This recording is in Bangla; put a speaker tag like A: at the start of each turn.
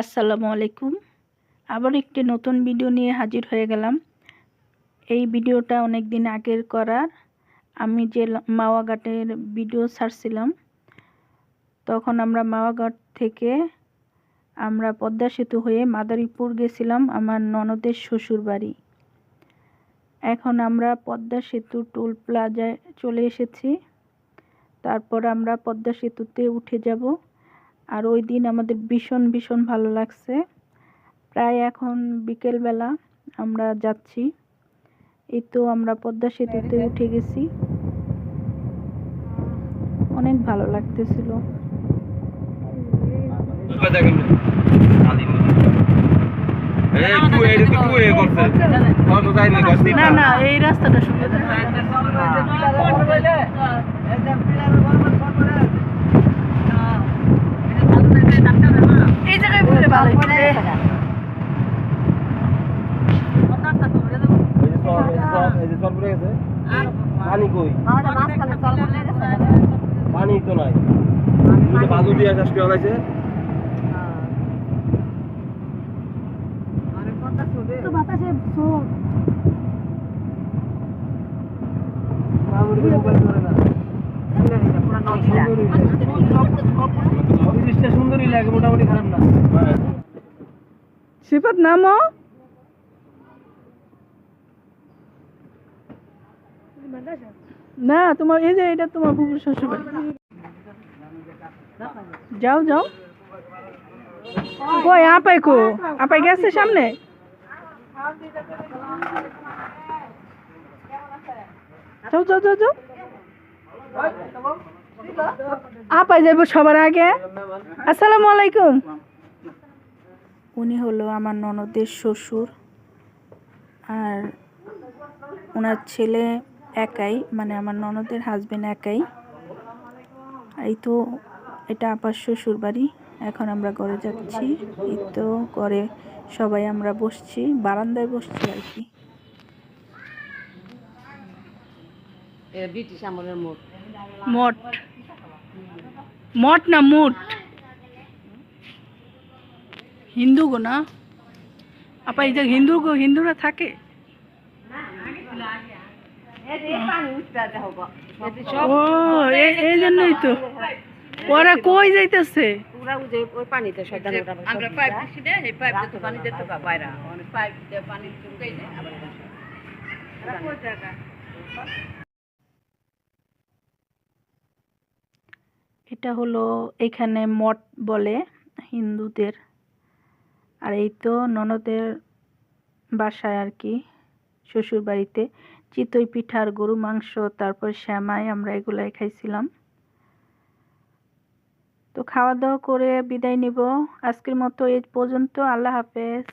A: আসসালামু আলাইকুম। আবার একটি নতুন ভিডিও নিয়ে হাজির হয়ে গেলাম। এই ভিডিওটা অনেক দিন আগের করার। আমি যে মাওয়া ঘাটের ভিডিও ছাড়ছিলাম, তখন আমরা মাওয়া ঘাট থেকে আমরা পদ্মা সেতু হয়ে মাদারীপুর গেছিলাম আমার ননদের শ্বশুর বাড়ি। এখন আমরা পদ্মা সেতু টোল প্লাজায় চলে এসেছি। তারপর আমরা পদ্মা সেতুতে উঠে যাব। আর ওই দিন আমাদের ভীষণ ভালো লাগছে। প্রায় এখন বিকেলবেলা আমরা যাচ্ছি। এই তো আমরা পদ্মা সেতুতে উঠে গেছি। অনেক ভালো লাগতেছিল। না না, এই রাস্তাটা সুন্দর। এই জায়গায় ঘুরে ভালো
B: পানি তো নাই, বালু দিয়ে চাষ করা হয়েছে। সুন্দরই লাগে, মোটামুটি খারাপ না।
A: সিফাত নামো। না, তোমার এই যে এটা তোমার বুবুর শ্বশুর বাড়ি। যাও যাও। কই আপাই কো? আপাই গেছে সামনে। যাও যাও যাও যাও। আপাই যাবো সবার আগে। আসসালামু আলাইকুম। উনি হলো আমার ননদের শ্বশুর, আর ওনার ছেলে একাই, মানে আমার ননদের হাজবেন্ড একাই। এই তো এটা আপার শ্বশুর বাড়ি। এখন আমরা ঘরে যাচ্ছি। এই তো ঘরে সবাই আমরা বসছি, বারান্দায় বসছি আর কি।
C: ব্রিটিশ আমলের মোট
A: মঠ, মঠ না মুট, হিন্দু গো না আপা। এই যে হিন্দুরা থাকে। ও এই জন্যই তো ওরা কই যাইতেছে।
C: ওই পানিতে আমরা পাইপ দিছি না, এই পাইপ দিয়ে তো পানি দিতে বাইরা পাইপ দিয়ে পানি ঢুকাই না। আবার কোন জায়গা
A: এটা হলো এখানে মঠ বলে হিন্দুদের। আর এই তো ননদের বাসায় আর কি, শ্বশুর বাড়িতে চিতই পিঠার গরু মাংস, তারপর শ্যামাই, আমরা এগুলাই খাইছিলাম। তো খাওয়া দাওয়া করে বিদায় নিব। আজকের মতো এই পর্যন্ত। আল্লাহ হাফেজ।